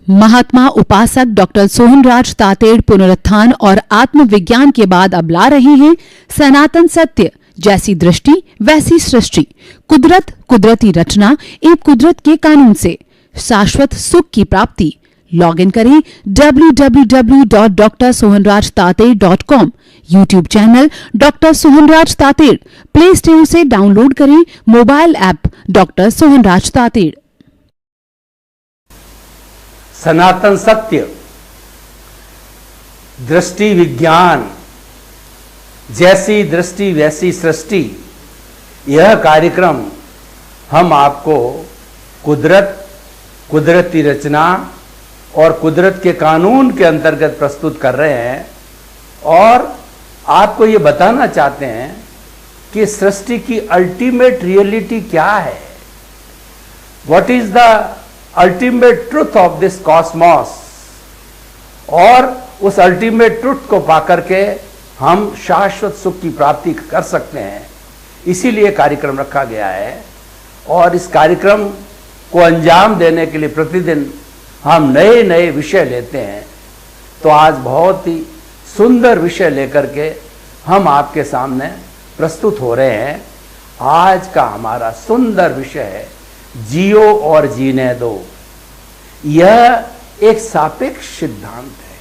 महात्मा उपासक डॉक्टर सोहनराज तातेड़ पुनरुत्थान और आत्मविज्ञान के बाद अब ला रहे हैं सनातन सत्य, जैसी दृष्टि वैसी सृष्टि, कुदरत, कुदरती रचना एवं कुदरत के कानून से शाश्वत सुख की प्राप्ति। लॉगिन करें www.drsohanrajtated.com, YouTube channel doctor Sohanraj Tated, Play Store से डाउनलोड करें mobile app doctor Sohanraj Tated. सनातन सत्य, दृष्टि विज्ञान, जैसी दृष्टि वैसी सृष्टि, यह कार्यक्रम हम आपको कुदरत, कुदरती रचना और कुदरत के कानून के अंतर्गत प्रस्तुत कर रहे हैं और आपको ये बताना चाहते हैं कि सृष्टि की अल्टीमेट रियलिटी क्या है, what is the ultimate truth of this Cosmos, और उस अल्टीमेट ट्रुथ को पाकर के हम शाश्वत सुख की प्राप्ति कर सकते हैं। इसीलिए कार्यक्रम रखा गया है और इस कार्यक्रम को अंजाम देने के लिए प्रतिदिन हम नए नए विषय लेते हैं। तो आज बहुत ही सुंदर विषय लेकर के हम आपके सामने प्रस्तुत हो रहे हैं। आज का हमारा सुंदर विषय है जियो और जीने दो। यह एक सापेक्ष सिद्धांत है,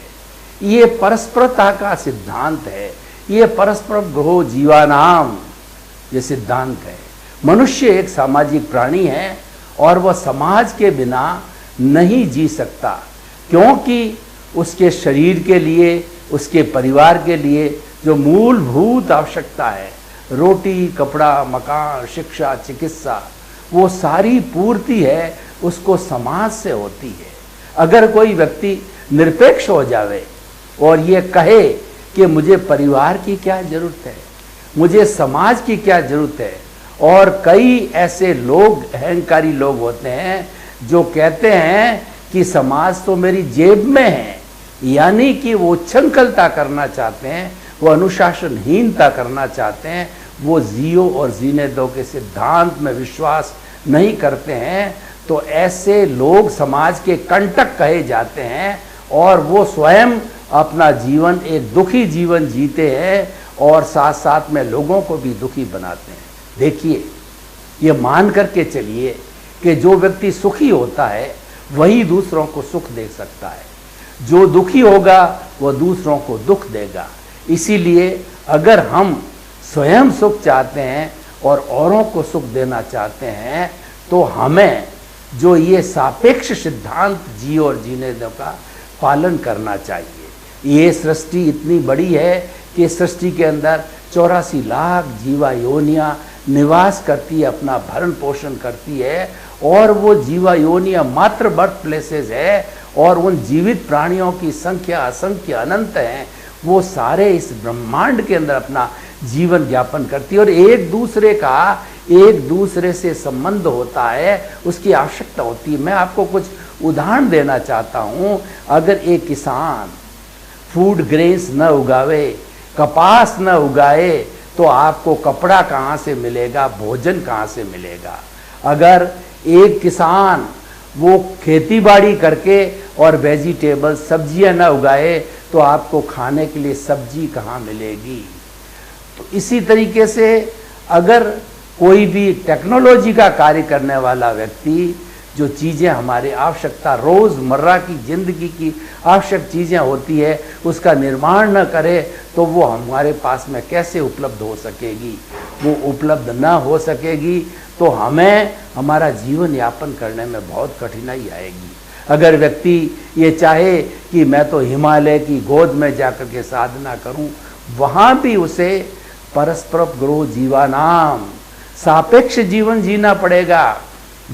ये परस्परता का सिद्धांत है, ये परस्पर ग्रहो जीवानाम ये सिद्धांत है। मनुष्य एक सामाजिक प्राणी है और वह समाज के बिना नहीं जी सकता, क्योंकि उसके शरीर के लिए, उसके परिवार के लिए जो मूलभूत आवश्यकता है, रोटी, कपड़ा, मकान, शिक्षा, चिकित्सा, वो सारी पूर्ति है उसको समाज से होती है। अगर कोई व्यक्ति निरपेक्ष हो जावे और ये कहे कि मुझे परिवार की क्या जरूरत है, मुझे समाज की क्या जरूरत है, और कई ऐसे लोग, अहंकारी लोग होते हैं जो कहते हैं कि समाज तो मेरी जेब में है, यानी कि वो उच्छृंखलता करना चाहते हैं, वो अनुशासनहीनता करना चाहते हैं, वो जियो और जीने दो के सिद्धांत में विश्वास नहीं करते हैं। तो ऐसे लोग समाज के कंटक कहे जाते हैं और वो स्वयं अपना जीवन एक दुखी जीवन जीते हैं और साथ साथ में लोगों को भी दुखी बनाते हैं। देखिए, ये मान करके चलिए कि जो व्यक्ति सुखी होता है वही दूसरों को सुख दे सकता है, जो दुखी होगा वो दूसरों को दुख देगा। इसीलिए अगर हम स्वयं सुख चाहते हैं और औरों को सुख देना चाहते हैं तो हमें जो ये सापेक्ष सिद्धांत जियो और जीने दो का पालन करना चाहिए। ये सृष्टि इतनी बड़ी है कि सृष्टि के अंदर 84 लाख जीवा योनियाँ निवास करती है, अपना भरण पोषण करती है, और वो जीवा योनियाँ मात्र बर्थ प्लेसेस है और उन जीवित प्राणियों की संख्या असंख्य अनंत है। वो सारे इस ब्रह्मांड के अंदर अपना जीवन यापन करती है और एक दूसरे से संबंध होता है, उसकी आवश्यकता होती है। मैं आपको कुछ उदाहरण देना चाहता हूँ। अगर एक किसान फूड ग्रेन्स न उगावे, कपास न उगाए, तो आपको कपड़ा कहाँ से मिलेगा, भोजन कहाँ से मिलेगा। अगर एक किसान वो खेती बाड़ी करके और वेजिटेबल सब्जियां न उगाए तो आपको खाने के लिए सब्जी कहाँ मिलेगी। तो इसी तरीके से अगर कोई भी टेक्नोलॉजी का कार्य करने वाला व्यक्ति जो चीज़ें हमारे आवश्यकता, रोज़मर्रा की ज़िंदगी की आवश्यक चीज़ें होती है, उसका निर्माण न करे तो वो हमारे पास में कैसे उपलब्ध हो सकेगी। वो उपलब्ध न हो सकेगी तो हमें हमारा जीवन यापन करने में बहुत कठिनाई आएगी। अगर व्यक्ति ये चाहे कि मैं तो हिमालय की गोद में जाकर के साधना करूं, वहाँ भी उसे परस्पर ग्रह जीवानाम सापेक्ष जीवन जीना पड़ेगा।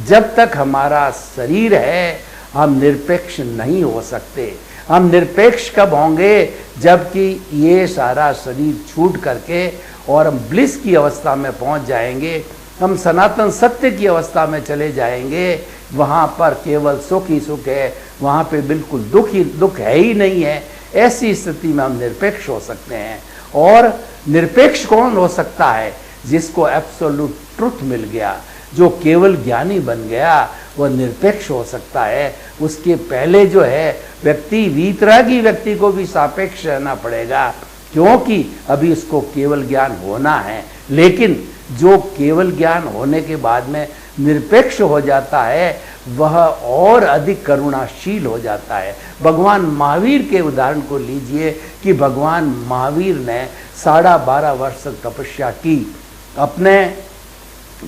जब तक हमारा शरीर है हम निरपेक्ष नहीं हो सकते। हम निरपेक्ष कब होंगे, जबकि ये सारा शरीर छूट करके और हम ब्लिस की अवस्था में पहुंच जाएंगे, हम सनातन सत्य की अवस्था में चले जाएंगे। वहाँ पर केवल सुख ही सुख है, वहाँ पे बिल्कुल दुख है ही नहीं है। ऐसी स्थिति में हम निरपेक्ष हो सकते हैं। और निरपेक्ष कौन हो सकता है? जिसको एब्सोल्यूट ट्रुथ मिल गया, जो केवल ज्ञानी बन गया वह निरपेक्ष हो सकता है। उसके पहले जो है व्यक्ति, वीतरागी व्यक्ति को भी सापेक्ष रहना पड़ेगा, क्योंकि अभी उसको केवल ज्ञान होना है। लेकिन जो केवल ज्ञान होने के बाद में निरपेक्ष हो जाता है वह और अधिक करुणाशील हो जाता है। भगवान महावीर के उदाहरण को लीजिए कि भगवान महावीर ने 12.5 वर्ष तक तपस्या की अपने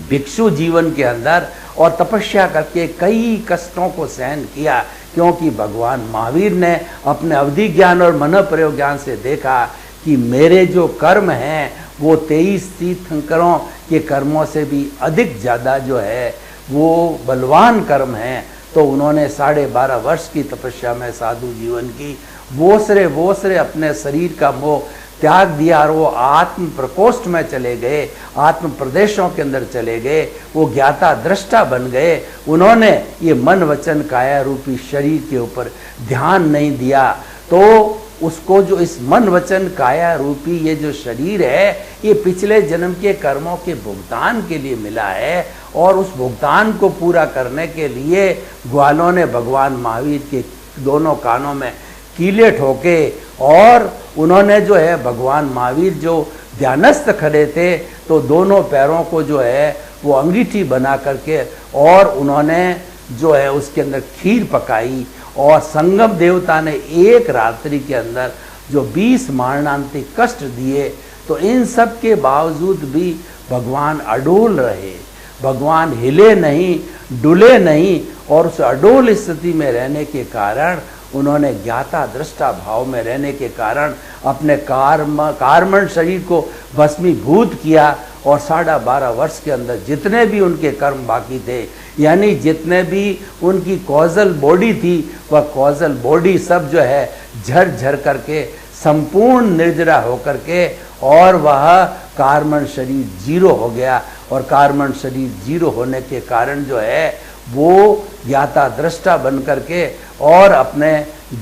भिक्षु जीवन के अंदर, और तपस्या करके कई कष्टों को सहन किया, क्योंकि भगवान महावीर ने अपने अवधि ज्ञान और मन प्रयोग ज्ञान से देखा कि मेरे जो कर्म हैं वो 23 तीर्थंकरों के कर्मों से भी अधिक ज़्यादा जो है वो बलवान कर्म हैं। तो उन्होंने 12.5 वर्ष की तपस्या में साधु जीवन की, बोसरे अपने शरीर का मोह त्याग दिया और वो आत्म प्रकोष्ठ में चले गए, आत्म प्रदेशों के अंदर चले गए, वो ज्ञाता दृष्टा बन गए। उन्होंने ये मन वचन काया रूपी शरीर के ऊपर ध्यान नहीं दिया, तो उसको जो इस मन वचन काया रूपी ये जो शरीर है ये पिछले जन्म के कर्मों के भुगतान के लिए मिला है, और उस भुगतान को पूरा करने के लिए ग्वालों ने भगवान महावीर के दोनों कानों में कीले ठोके, और उन्होंने जो है भगवान महावीर जो ध्यानस्थ खड़े थे तो दोनों पैरों को जो है वो अंगीठी बना करके, और उन्होंने जो है उसके अंदर खीर पकाई, और संगम देवता ने एक रात्रि के अंदर जो 20 मारणांतिक कष्ट दिए, तो इन सब के बावजूद भी भगवान अडोल रहे, भगवान हिले नहीं, डुले नहीं, और उस अडोल स्थिति में रहने के कारण उन्होंने ज्ञाता दृष्टा भाव में रहने के कारण अपने कार्मण शरीर को भस्मीभूत किया, और 12.5 वर्ष के अंदर जितने भी उनके कर्म बाकी थे, यानी जितने भी उनकी कॉजल बॉडी थी, वह कॉजल बॉडी सब जो है झर करके संपूर्ण निर्जरा होकर के, और वह कार्मण शरीर 0 हो गया, और कार्मण शरीर 0 होने के कारण जो है वो ज्ञाता दृष्टा बन करके और अपने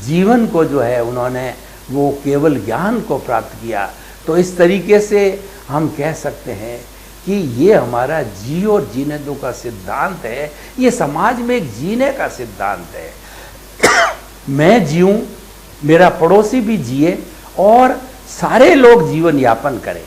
जीवन को जो है उन्होंने वो केवल ज्ञान को प्राप्त किया। तो इस तरीके से हम कह सकते हैं कि ये हमारा जियो और जीने दो का सिद्धांत है, ये समाज में एक जीने का सिद्धांत है। मैं जीऊँ, मेरा पड़ोसी भी जिए, और सारे लोग जीवन यापन करें,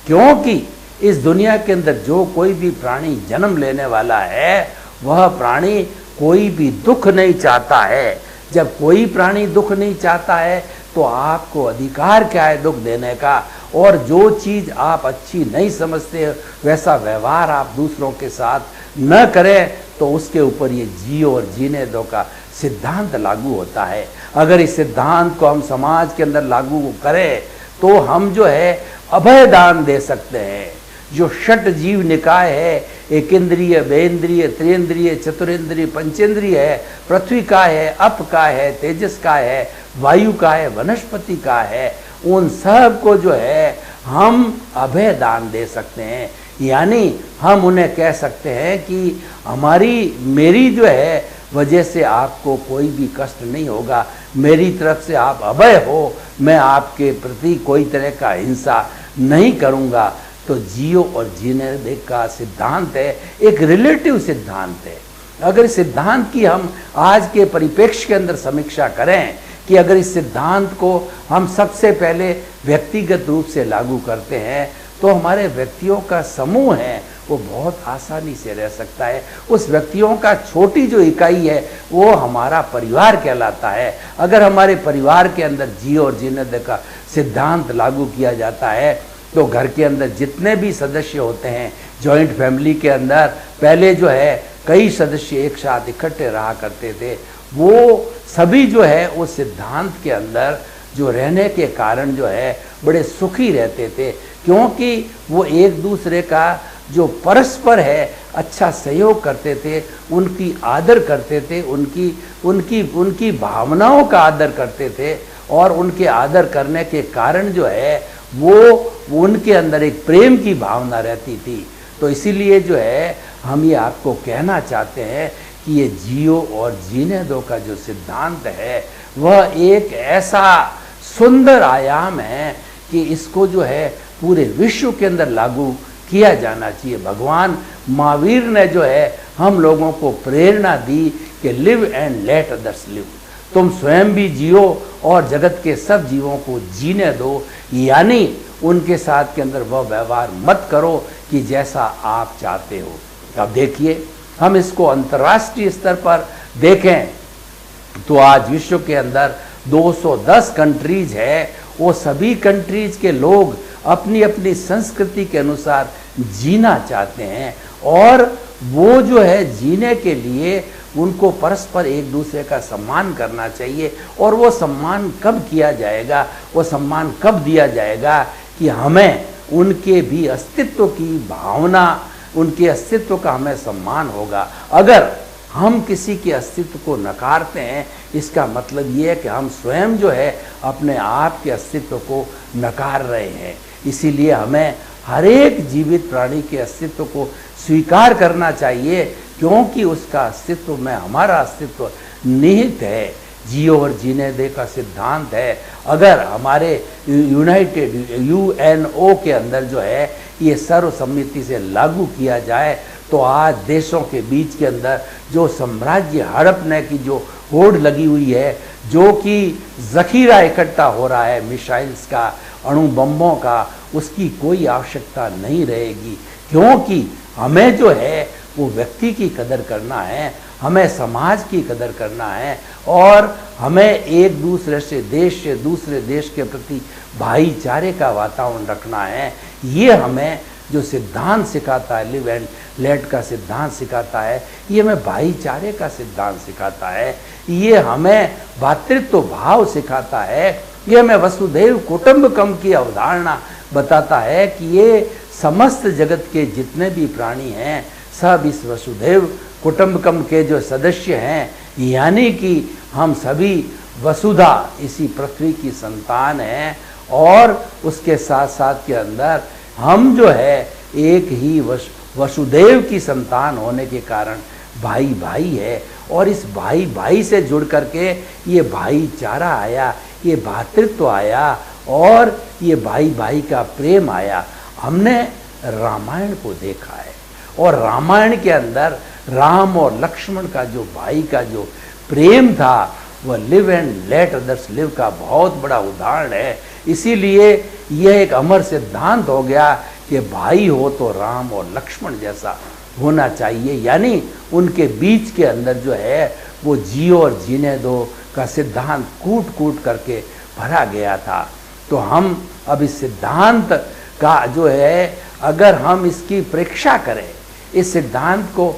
क्योंकि इस दुनिया के अंदर जो कोई भी प्राणी जन्म लेने वाला है वह प्राणी कोई भी दुख नहीं चाहता है। जब कोई प्राणी दुख नहीं चाहता है तो आपको अधिकार क्या है दुख देने का, और जो चीज़ आप अच्छी नहीं समझते वैसा व्यवहार आप दूसरों के साथ न करें, तो उसके ऊपर ये जियो और जीने दो का सिद्धांत लागू होता है। अगर इस सिद्धांत को हम समाज के अंदर लागू करें तो हम जो है अभय दान दे सकते हैं। जो षट जीव निकाय है, एक इंद्रिय, बेंद्रिय, त्रियंद्रिय, चतुरेंद्रिय, पंचेंद्रिय है, पृथ्वी का है, अप का है, तेजस का है, वायु का है, वनस्पति का है, उन सब को जो है हम अभय दान दे सकते हैं। यानी हम उन्हें कह सकते हैं कि मेरी जो है वजह से आपको कोई भी कष्ट नहीं होगा, मेरी तरफ से आप अभय हो, मैं आपके प्रति कोई तरह का हिंसा नहीं करूँगा। तो जियो और जीने दे का सिद्धांत है, एक रिलेटिव सिद्धांत है। अगर इस सिद्धांत की हम आज के परिप्रेक्ष्य के अंदर समीक्षा करें कि अगर इस सिद्धांत को हम सबसे पहले व्यक्तिगत रूप से लागू करते हैं तो हमारे व्यक्तियों का समूह है वो बहुत आसानी से रह सकता है। उस व्यक्तियों का छोटी जो इकाई है वो हमारा परिवार कहलाता है। अगर हमारे परिवार के अंदर जियो और जीने दे का सिद्धांत लागू किया जाता है तो घर के अंदर जितने भी सदस्य होते हैं, जॉइंट फैमिली के अंदर पहले जो है कई सदस्य एक साथ इकट्ठे रहा करते थे, वो सभी जो है उस सिद्धांत के अंदर जो रहने के कारण जो है बड़े सुखी रहते थे, क्योंकि वो एक दूसरे का जो परस्पर है अच्छा सहयोग करते थे, उनकी आदर करते थे, उनकी भावनाओं का आदर करते थे, और उनके आदर करने के कारण जो है वो उनके अंदर एक प्रेम की भावना रहती थी। तो इसीलिए जो है हम ये आपको कहना चाहते हैं कि ये जियो और जीने दो का जो सिद्धांत है वह एक ऐसा सुंदर आयाम है कि इसको जो है पूरे विश्व के अंदर लागू किया जाना चाहिए। भगवान महावीर ने जो है हम लोगों को प्रेरणा दी कि live and let others live, तुम स्वयं भी जियो और जगत के सब जीवों को जीने दो, यानी उनके साथ के अंदर वह व्यवहार मत करो कि जैसा आप चाहते हो। अब देखिए, हम इसको अंतर्राष्ट्रीय स्तर पर देखें तो आज विश्व के अंदर 210 कंट्रीज है। वो सभी कंट्रीज के लोग अपनी अपनी संस्कृति के अनुसार जीना चाहते हैं और वो जो है जीने के लिए उनको परस्पर एक दूसरे का सम्मान करना चाहिए। और वो सम्मान कब किया जाएगा, वो सम्मान कब दिया जाएगा कि हमें उनके भी अस्तित्व की भावना, उनके अस्तित्व का हमें सम्मान होगा। अगर हम किसी के अस्तित्व को नकारते हैं, इसका मतलब ये है कि हम स्वयं जो है अपने आप के अस्तित्व को नकार रहे हैं। इसीलिए हमें हर एक जीवित प्राणी के अस्तित्व को स्वीकार करना चाहिए, क्योंकि उसका अस्तित्व में हमारा अस्तित्व निहित है। जियो और जीने दे का सिद्धांत है, अगर हमारे यूनाइटेड UNO के अंदर जो है ये सर्वसम्मति से लागू किया जाए तो आज देशों के बीच के अंदर जो साम्राज्य हड़पने की जो होड़ लगी हुई है, जो कि जखीरा इकट्ठा हो रहा है मिसाइल्स का, अणु बम्बों का, उसकी कोई आवश्यकता नहीं रहेगी। क्योंकि हमें जो है वो व्यक्ति की कदर करना है, हमें समाज की कदर करना है और हमें एक दूसरे से दूसरे देश के प्रति भाईचारे का वातावरण रखना है। ये हमें जो सिद्धांत सिखाता है, लिव एंड लेट का सिद्धांत सिखाता है, ये हमें भाईचारे का सिद्धांत सिखाता है, ये हमें भातृत्व भाव सिखाता है, ये हमें वसुधैव कुटुंबकम की अवधारणा बताता है कि ये समस्त जगत के जितने भी प्राणी हैं सब इस वसुधैव कुटुंबकम के जो सदस्य हैं, यानी कि हम सभी वसुधा इसी पृथ्वी की संतान हैं और उसके साथ साथ के अंदर हम जो है एक ही वसुदेव की संतान होने के कारण भाई भाई है। और इस भाई भाई से जुड़ करके ये भाईचारा आया, ये भातृत्व आया और ये भाई भाई का प्रेम आया। हमने रामायण को देखा है और रामायण के अंदर राम और लक्ष्मण का जो भाई का जो प्रेम था वह live and let others live का बहुत बड़ा उदाहरण है। इसीलिए यह एक अमर सिद्धांत हो गया कि भाई हो तो राम और लक्ष्मण जैसा होना चाहिए, यानी उनके बीच के अंदर जो है वो जियो और जीने दो का सिद्धांत कूट कूट करके भरा गया था। तो हम अब इस सिद्धांत का जो है अगर हम इसकी परीक्षा करें, इस सिद्धांत को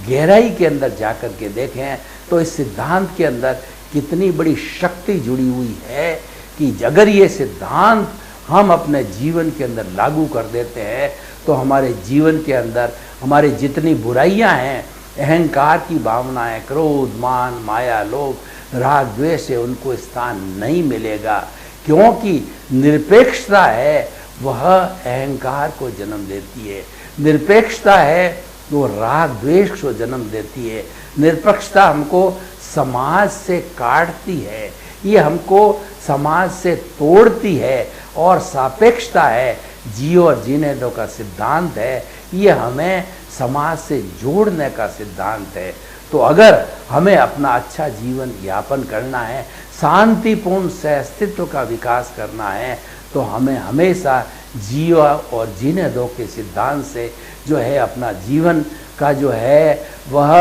गहराई के अंदर जाकर के देखें तो इस सिद्धांत के अंदर कितनी बड़ी शक्ति जुड़ी हुई है कि अगर ये सिद्धांत हम अपने जीवन के अंदर लागू कर देते हैं तो हमारे जीवन के अंदर हमारी जितनी बुराइयां हैं, अहंकार की भावनाएं, क्रोध, मान, माया, लोभ, राग, द्वेष है, उनको स्थान नहीं मिलेगा। क्योंकि निरपेक्षता है वह अहंकार को जन्म देती है, निरपेक्षता है वो राग द्वेष को जन्म देती है, निरपेक्षता हमको समाज से काटती है, ये हमको समाज से तोड़ती है। और सापेक्षता है, जियो और जीने दो का सिद्धांत है, ये हमें समाज से जोड़ने का सिद्धांत है। तो अगर हमें अपना अच्छा जीवन यापन करना है, शांतिपूर्ण सहअस्तित्व का विकास करना है, तो हमें हमेशा जियो और जीने दो के सिद्धांत से जो है अपना जीवन का जो है वह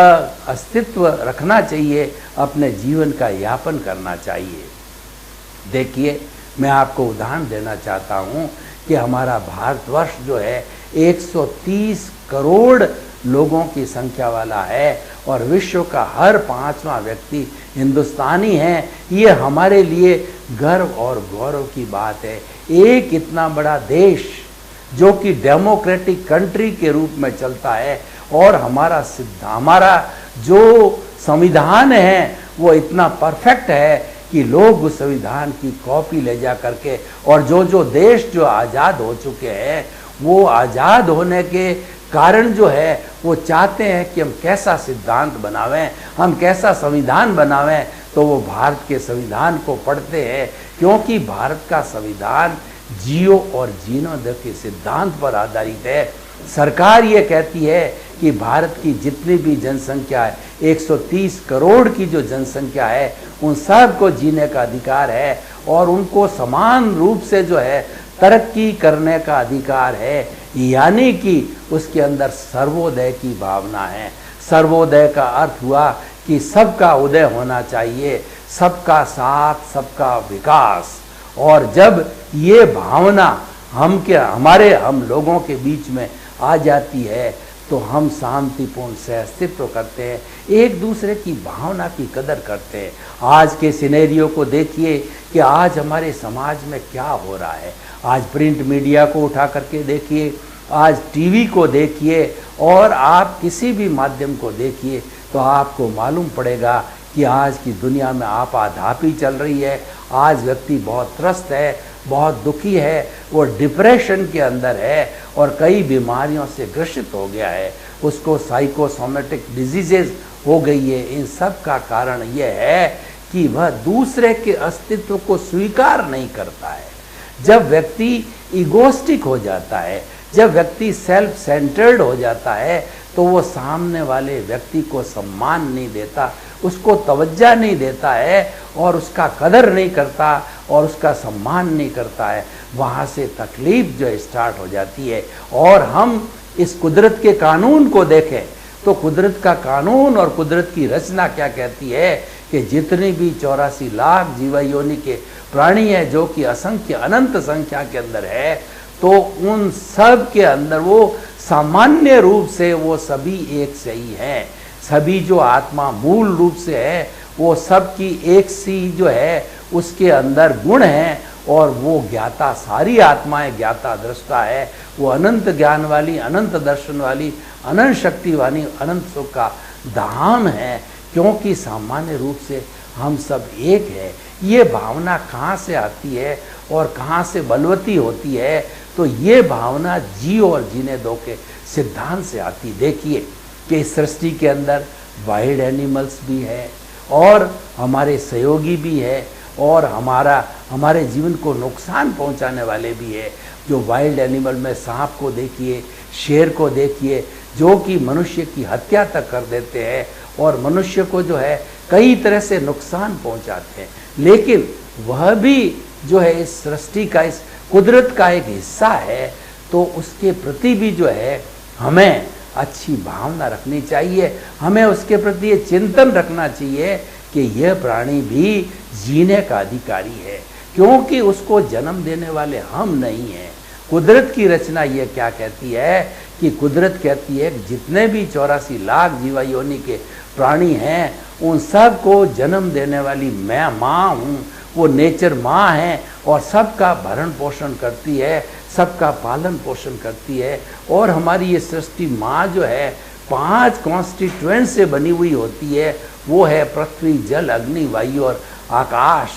अस्तित्व रखना चाहिए, अपने जीवन का यापन करना चाहिए। देखिए, मैं आपको उदाहरण देना चाहता हूँ कि हमारा भारतवर्ष जो है 130 करोड़ लोगों की संख्या वाला है और विश्व का हर 5वां व्यक्ति हिंदुस्तानी है। ये हमारे लिए गर्व और गौरव की बात है। एक इतना बड़ा देश जो कि डेमोक्रेटिक कंट्री के रूप में चलता है और हमारा जो संविधान है वो इतना परफेक्ट है कि लोग उस संविधान की कॉपी ले जा करके, और जो देश जो आज़ाद हो चुके हैं वो आज़ाद होने के कारण जो है वो चाहते हैं कि हम कैसा सिद्धांत बनावें, हम कैसा संविधान बनावें, तो वो भारत के संविधान को पढ़ते हैं। क्योंकि भारत का संविधान जियो और जीने दो के सिद्धांत पर आधारित है सरकार ये कहती है कि भारत की जितनी भी जनसंख्या है, 130 करोड़ की जो जनसंख्या है, उन सब को जीने का अधिकार है और उनको समान रूप से जो है तरक्की करने का अधिकार है। यानी कि उसके अंदर सर्वोदय की भावना है। सर्वोदय का अर्थ हुआ कि सबका उदय होना चाहिए, सबका साथ, सबका विकास। और जब ये भावना हम लोगों के बीच में आ जाती है तो हम शांतिपूर्ण से अस्तित्व करते हैं, एक दूसरे की भावना की कदर करते हैं। आज के सिनेरियो को देखिए कि आज हमारे समाज में क्या हो रहा है। आज प्रिंट मीडिया को उठा करके देखिए, आज टीवी को देखिए और आप किसी भी माध्यम को देखिए तो आपको मालूम पड़ेगा कि आज की दुनिया में आपाधापी चल रही है। आज व्यक्ति बहुत त्रस्त है, बहुत दुखी है, वो डिप्रेशन के अंदर है और कई बीमारियों से ग्रसित हो गया है, उसको साइकोसोमेटिक डिजीजेज हो गई है। इन सब का कारण यह है कि वह दूसरे के अस्तित्व को स्वीकार नहीं करता है। जब व्यक्ति इगोस्टिक हो जाता है, जब व्यक्ति सेल्फ सेंटर्ड हो जाता है तो वो सामने वाले व्यक्ति को सम्मान नहीं देता, उसको तवज्जो नहीं देता है और उसका कदर नहीं करता और उसका सम्मान नहीं करता है। वहाँ से तकलीफ जो स्टार्ट हो जाती है। और हम इस कुदरत के कानून को देखें तो कुदरत का कानून और कुदरत की रचना क्या कहती है कि जितनी भी 84 लाख जीवा योनि के प्राणी है जो कि असंख्य अनंत संख्या के अंदर है, तो उन सब के अंदर वो सामान्य रूप से वो सभी एक से ही हैं। सभी जो आत्मा मूल रूप से है वो सब की एक सी जो है उसके अंदर गुण हैं और वो ज्ञाता, सारी आत्माएं ज्ञाता दृष्टा है। वो अनंत ज्ञान वाली, अनंत दर्शन वाली, अनंत शक्ति वाली, अनंत सुख का धाम है, क्योंकि सामान्य रूप से हम सब एक है। ये भावना कहाँ से आती है और कहाँ से बलवती होती है? तो ये भावना जियो और जीने दो के सिद्धांत से आती। देखिए कि इस सृष्टि के अंदर वाइल्ड एनिमल्स भी है और हमारे सहयोगी भी है और हमारे जीवन को नुकसान पहुंचाने वाले भी है। जो वाइल्ड एनिमल में सांप को देखिए, शेर को देखिए, जो कि मनुष्य की हत्या तक कर देते हैं और मनुष्य को जो है कई तरह से नुकसान पहुंचाते हैं, लेकिन वह भी जो है इस सृष्टि का, इस कुदरत का एक हिस्सा है। तो उसके प्रति भी जो है हमें अच्छी भावना रखनी चाहिए, हमें उसके प्रति ये चिंतन रखना चाहिए कि यह प्राणी भी जीने का अधिकारी है, क्योंकि उसको जन्म देने वाले हम नहीं हैं। कुदरत की रचना ये क्या कहती है कि कुदरत कहती है कि जितने भी 84 लाख जीवा योनि के प्राणी हैं उन सब को जन्म देने वाली मैं माँ हूँ, वो नेचर माँ है और सबका भरण पोषण करती है, सबका पालन पोषण करती है। और हमारी ये सृष्टि माँ जो है 5 कॉन्स्टिट्यूएंट से बनी हुई होती है, वो है पृथ्वी, जल, अग्नि, वायु और आकाश।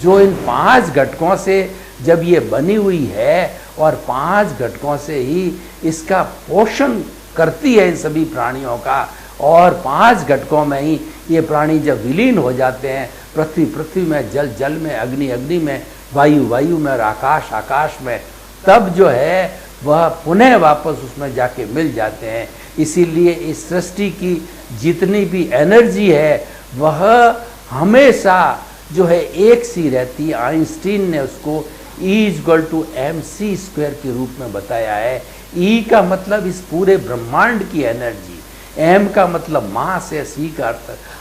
जो इन 5 घटकों से जब ये बनी हुई है और 5 घटकों से ही इसका पोषण करती है इन सभी प्राणियों का, और 5 घटकों में ही ये प्राणी जब विलीन हो जाते हैं, पृथ्वी में, जल में, अग्नि में, वायु में और आकाश में, तब जो है वह पुनः वापस उसमें जाके मिल जाते हैं। इसीलिए इस सृष्टि की जितनी भी एनर्जी है वह हमेशा जो है एक सी रहती है। आइंस्टीन ने उसको E=mc² के रूप में बताया है। E का मतलब इस पूरे ब्रह्मांड की एनर्जी, M का मतलब मास है, C का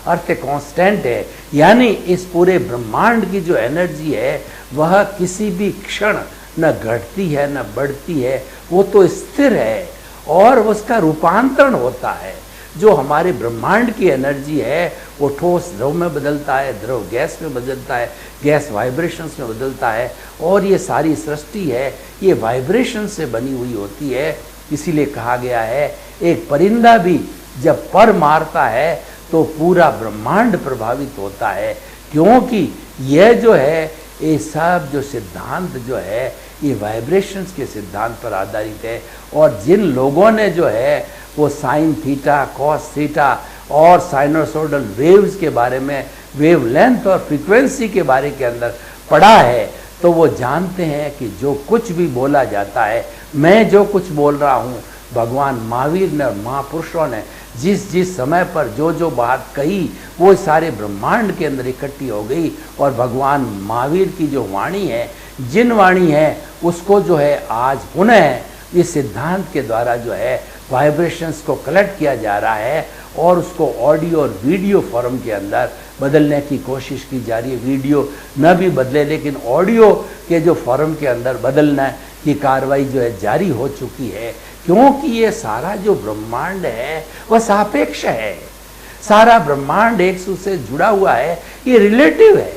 अर्थ कांस्टेंट है, यानी इस पूरे ब्रह्मांड की जो एनर्जी है वह किसी भी क्षण न घटती है न बढ़ती है, वो तो स्थिर है और उसका रूपांतरण होता है। जो हमारे ब्रह्मांड की एनर्जी है वो ठोस द्रव में बदलता है, द्रव गैस में बदलता है, गैस वाइब्रेशंस में बदलता है, और ये सारी सृष्टि है ये वाइब्रेशन से बनी हुई होती है। इसीलिए कहा गया है एक परिंदा भी जब पर मारता है तो पूरा ब्रह्मांड प्रभावित होता है, क्योंकि यह जो है ये सब जो सिद्धांत जो है ये वाइब्रेशंस के सिद्धांत पर आधारित है। और जिन लोगों ने जो है वो साइन थीटा, कॉस थीटा और साइनोसोडल वेव्स के बारे में, वेवलेंथ और फ्रीक्वेंसी के बारे के अंदर पढ़ा है, तो वो जानते हैं कि जो कुछ भी बोला जाता है, मैं जो कुछ बोल रहा हूँ भगवान महावीर ने और महापुरुषों ने जिस जिस समय पर जो जो बात कही वो सारे ब्रह्मांड के अंदर इकट्ठी हो गई, और भगवान महावीर की जो वाणी है, जिन वाणी है, उसको जो है आज पुनः इस सिद्धांत के द्वारा जो है वाइब्रेशंस को कलेक्ट किया जा रहा है और उसको ऑडियो और वीडियो फॉर्म के अंदर बदलने की कोशिश की जा रही है। वीडियो न भी बदले लेकिन ऑडियो के जो फॉर्म के अंदर बदलने की कार्रवाई जो है जारी हो चुकी है, क्योंकि ये सारा जो ब्रह्मांड है वह सापेक्ष है। सारा ब्रह्मांड एक दूसरे से जुड़ा हुआ है, ये रिलेटिव है।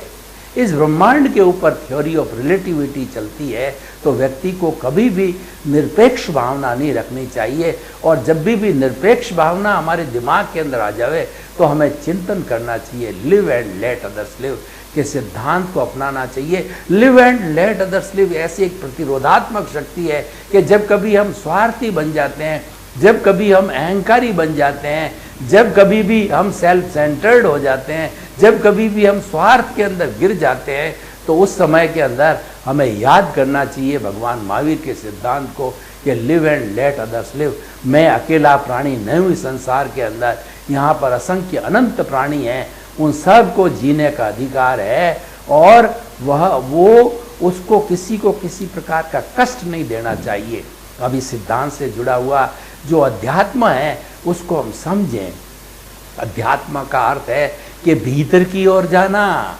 इस ब्रह्मांड के ऊपर थ्योरी ऑफ रिलेटिविटी चलती है, तो व्यक्ति को कभी भी निरपेक्ष भावना नहीं रखनी चाहिए। और जब भी निरपेक्ष भावना हमारे दिमाग के अंदर आ जावे तो हमें चिंतन करना चाहिए, live and let others live के सिद्धांत को अपनाना चाहिए। Live and let others live ऐसी एक प्रतिरोधात्मक शक्ति है कि जब कभी हम स्वार्थी बन जाते हैं, जब कभी हम अहंकारी बन जाते हैं, जब कभी भी हम सेल्फ सेंटर्ड हो जाते हैं, जब कभी भी हम स्वार्थ के अंदर गिर जाते हैं, तो उस समय के अंदर हमें याद करना चाहिए भगवान महावीर के सिद्धांत को कि live and let others live. मैं अकेला प्राणी नहीं हूँ इस संसार के अंदर, यहाँ पर असंख्य अनंत प्राणी हैं, उन सब को जीने का अधिकार है और वो उसको किसी को किसी प्रकार का कष्ट नहीं देना चाहिए। अब इस सिद्धांत से जुड़ा हुआ जो अध्यात्म है उसको हम समझें। अध्यात्म का अर्थ है कि भीतर की ओर जाना।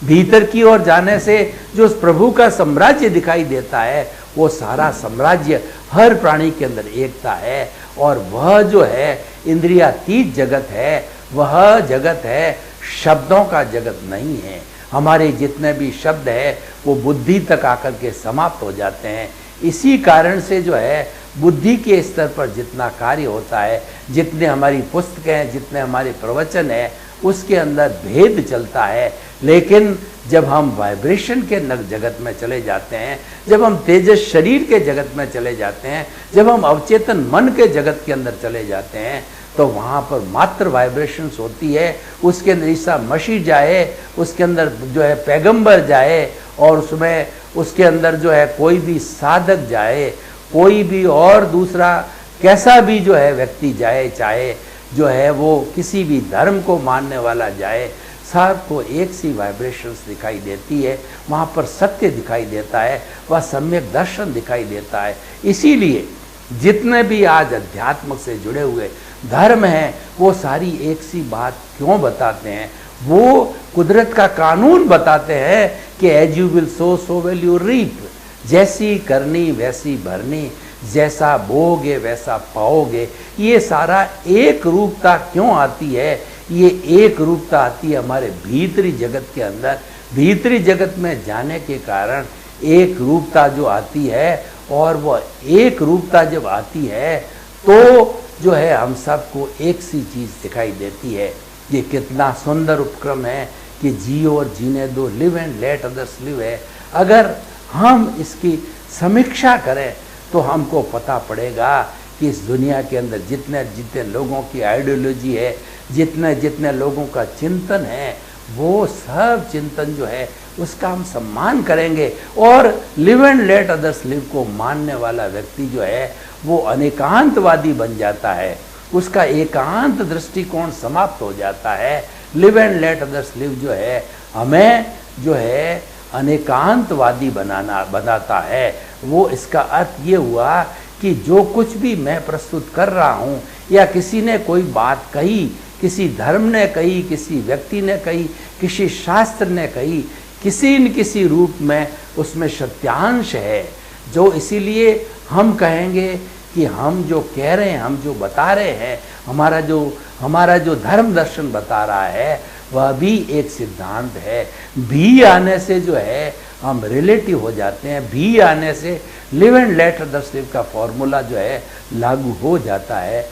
भीतर की ओर जाने से जो उस प्रभु का साम्राज्य दिखाई देता है वो सारा साम्राज्य हर प्राणी के अंदर एकता है, और वह जो है इंद्रियातीत जगत है, वह जगत है, शब्दों का जगत नहीं है। हमारे जितने भी शब्द है वो बुद्धि तक आकर के समाप्त हो जाते हैं। इसी कारण से जो है बुद्धि के स्तर पर जितना कार्य होता है, जितने हमारी पुस्तकें हैं, जितने हमारे प्रवचन है, उसके अंदर भेद चलता है। लेकिन जब हम वाइब्रेशन के जगत में चले जाते हैं, जब हम तेजस शरीर के जगत में चले जाते हैं, जब हम अवचेतन मन के जगत के अंदर चले जाते हैं, तो वहाँ पर मात्र वाइब्रेशंस होती है। उसके अंदर ईसा मसीह जाए, उसके अंदर जो है पैगंबर जाए, और उसमें उसके अंदर जो है कोई भी साधक जाए, कोई भी और दूसरा कैसा भी जो है व्यक्ति जाए, चाहे जो है वो किसी भी धर्म को मानने वाला जाए, सबको एक सी वाइब्रेशंस दिखाई देती है। वहाँ पर सत्य दिखाई देता है, वह सम्यक दर्शन दिखाई देता है। इसीलिए जितने भी आज अध्यात्म से जुड़े हुए धर्म हैं वो सारी एक सी बात क्यों बताते हैं? वो कुदरत का कानून बताते हैं कि as you will sow so will you reap. जैसी करनी वैसी भरनी, जैसा बोओगे वैसा पाओगे। ये सारा एक रूपता क्यों आती है? ये एक रूपता आती है हमारे भीतरी जगत के अंदर। भीतरी जगत में जाने के कारण एक रूपता जो आती है, और वह एक रूपता जब आती है तो जो है हम सबको एक सी चीज़ दिखाई देती है। ये कितना सुंदर उपक्रम है कि जियो और जीने दो, live and let others live है। अगर हम इसकी समीक्षा करें तो हमको पता पड़ेगा कि इस दुनिया के अंदर जितने जितने लोगों की आइडियोलॉजी है, जितने जितने लोगों का चिंतन है, वो सब चिंतन जो है उसका हम सम्मान करेंगे। और live and let others live को मानने वाला व्यक्ति जो है वो अनेकांतवादी बन जाता है, उसका एकांत दृष्टिकोण समाप्त हो जाता है। Live and let others live जो है हमें जो है अनेकांतवादी बनाता है। वो इसका अर्थ ये हुआ कि जो कुछ भी मैं प्रस्तुत कर रहा हूँ, या किसी ने कोई बात कही, किसी धर्म ने कही, किसी व्यक्ति ने कही, किसी शास्त्र ने कही, किसी न किसी रूप में उसमें सत्यांश है। जो इसीलिए हम कहेंगे कि हम जो कह रहे हैं, हम जो बता रहे हैं, हमारा जो धर्म दर्शन बता रहा है वह भी एक सिद्धांत है। भी आने से जो है हम रिलेटिव हो जाते हैं। भी आने से live and let others live का फॉर्मूला जो है लागू हो जाता है।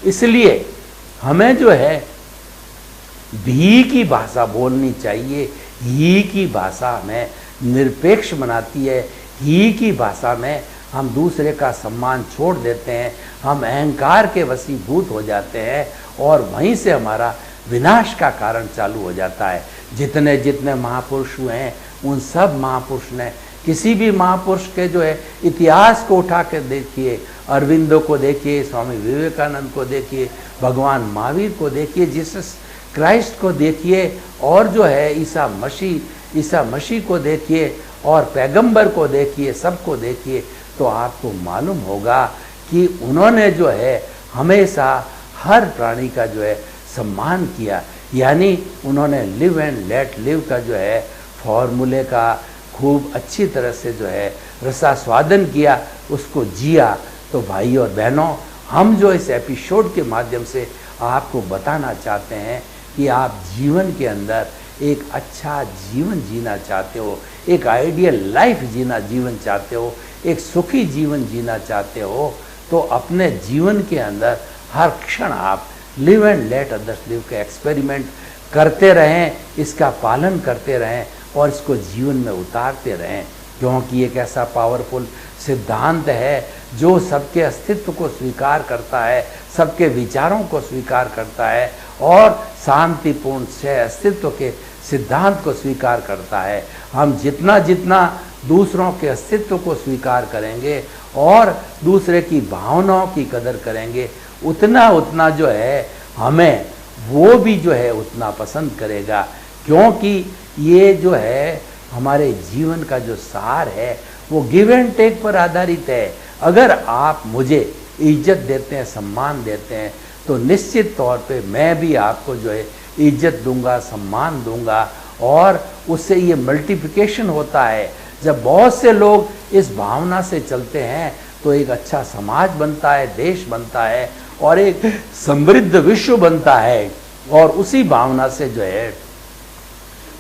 इसलिए हमें जो है भी की भाषा बोलनी चाहिए। ही की भाषा हमें निरपेक्ष बनाती है। ही की भाषा में हम दूसरे का सम्मान छोड़ देते हैं, हम अहंकार के वशीभूत हो जाते हैं, और वहीं से हमारा विनाश का कारण चालू हो जाता है। जितने जितने महापुरुष हुए हैं उन सब महापुरुष ने किसी भी महापुरुष के जो है इतिहास को उठा कर देखिए, अरविंदो को देखिए, स्वामी विवेकानंद को देखिए, भगवान महावीर को देखिए, जीसस क्राइस्ट को देखिए, और जो है ईसा मसीह को देखिए, और पैगंबर को देखिए, सबको देखिए, तो आपको मालूम होगा कि उन्होंने जो है हमेशा हर प्राणी का जो है सम्मान किया। यानी उन्होंने लिव एंड लेट लिव का जो है फॉर्मूले का खूब अच्छी तरह से जो है रसास्वादन किया, उसको जिया। तो भाई और बहनों, हम जो इस एपिसोड के माध्यम से आपको बताना चाहते हैं कि आप जीवन के अंदर एक अच्छा जीवन जीना चाहते हो, एक आइडियल लाइफ जीवन चाहते हो, एक सुखी जीवन जीना चाहते हो, तो अपने जीवन के अंदर हर क्षण आप live and let others live का एक्सपेरिमेंट करते रहें, इसका पालन करते रहें और इसको जीवन में उतारते रहें, क्योंकि एक ऐसा पावरफुल सिद्धांत है जो सबके अस्तित्व को स्वीकार करता है, सबके विचारों को स्वीकार करता है और शांतिपूर्ण से अस्तित्व के सिद्धांत को स्वीकार करता है। हम जितना जितना दूसरों के अस्तित्व को स्वीकार करेंगे और दूसरे की भावनाओं की कदर करेंगे, उतना उतना जो है हमें वो भी जो है उतना पसंद करेगा, क्योंकि ये जो है हमारे जीवन का जो सार है वो गिव एंड टेक पर आधारित है। अगर आप मुझे इज्जत देते हैं, सम्मान देते हैं, तो निश्चित तौर पे मैं भी आपको जो है इज्जत दूंगा, सम्मान दूंगा, और उससे ये मल्टीप्लिकेशन होता है। जब बहुत से लोग इस भावना से चलते हैं तो एक अच्छा समाज बनता है, देश बनता है और एक समृद्ध विश्व बनता है। और उसी भावना से जो है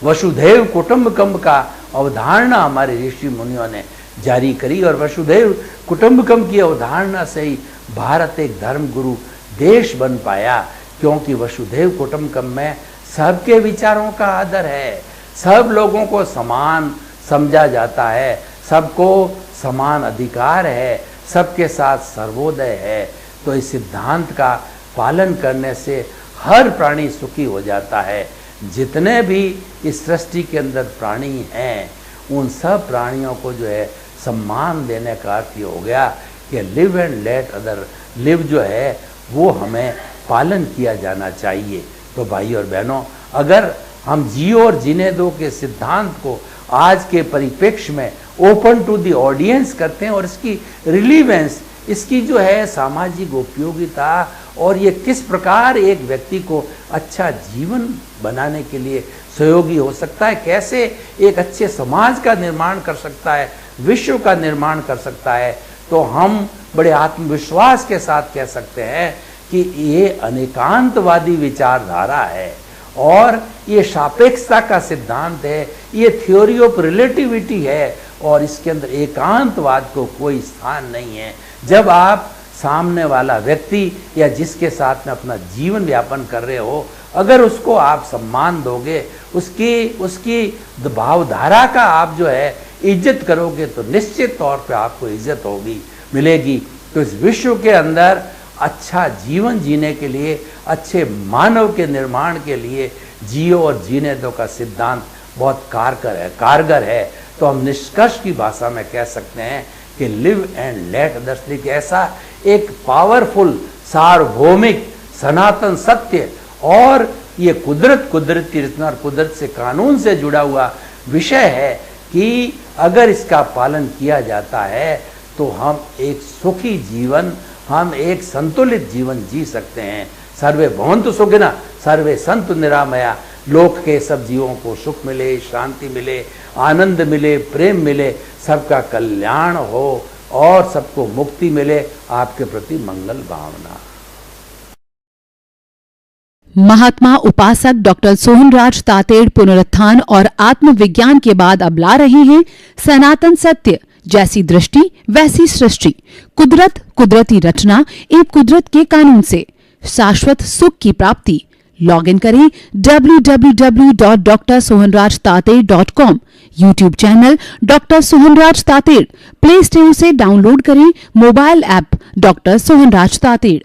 वसुधैव कुटुंबकम का अवधारणा हमारे ऋषि मुनियों ने जारी करी, और वसुधैव कुटुंबकम की अवधारणा से ही भारत एक धर्म गुरु देश बन पाया, क्योंकि वसुधैव कुटुंबकम में सबके विचारों का आदर है, सब लोगों को समान समझा जाता है, सबको समान अधिकार है, सबके साथ सर्वोदय है। तो इस सिद्धांत का पालन करने से हर प्राणी सुखी हो जाता है। जितने भी इस सृष्टि के अंदर प्राणी हैं, उन सब प्राणियों को जो है सम्मान देने का अर्थ ये हो गया कि live and let other live जो है वो हमें पालन किया जाना चाहिए। तो भाई और बहनों, अगर हम जियो और जीने दो के सिद्धांत को आज के परिप्रेक्ष्य में ओपन टू द ऑडियंस करते हैं और इसकी रिलीवेंस, इसकी जो है सामाजिक उपयोगिता और ये किस प्रकार एक व्यक्ति को अच्छा जीवन बनाने के लिए सहयोगी हो सकता है, कैसे एक अच्छे समाज का निर्माण कर सकता है, विश्व का निर्माण कर सकता है, तो हम बड़े आत्मविश्वास के साथ कह सकते हैं कि ये अनेकांतवादी विचारधारा है और ये सापेक्षता का सिद्धांत है, ये थ्योरी ऑफ रिलेटिविटी है और इसके अंदर एकांतवाद को कोई स्थान नहीं है। जब आप सामने वाला व्यक्ति या जिसके साथ में अपना जीवन यापन कर रहे हो, अगर उसको आप सम्मान दोगे, उसकी भावधारा का आप जो है इज्जत करोगे, तो निश्चित तौर पे आपको इज्जत होगी, मिलेगी। तो इस विश्व के अंदर अच्छा जीवन जीने के लिए, अच्छे मानव के निर्माण के लिए जियो और जीने दो का सिद्धांत बहुत कारगर है। तो हम निष्कर्ष की भाषा में कह सकते हैं कि live and let others live ऐसा एक पावरफुल, सार्वभौमिक, सनातन सत्य और ये कुदरती रचना और कुदरत से कानून से जुड़ा हुआ विषय है कि अगर इसका पालन किया जाता है तो हम एक सुखी जीवन, हम एक संतुलित जीवन जी सकते हैं। सर्वे भवन्तु सुखिनः, सर्वे सन्तु निरामया। लोक के सब जीवों को सुख मिले, शांति मिले, आनंद मिले, प्रेम मिले, सबका कल्याण हो और सबको मुक्ति मिले। आपके प्रति मंगल भावना। महात्मा उपासक डॉक्टर सोहनराज तातेड़ पुनरुत्थान और आत्मविज्ञान के बाद अब ला रहे हैं सनातन सत्य, जैसी दृष्टि वैसी सृष्टि, कुदरत, कुदरती रचना एवं कुदरत के कानून से शाश्वत सुख की प्राप्ति। लॉग इन करें www.drsohanrajtated.com, YouTube channel doctor Sohanraj Tated, Play Store से डाउनलोड करें mobile app doctor Sohanraj Tated.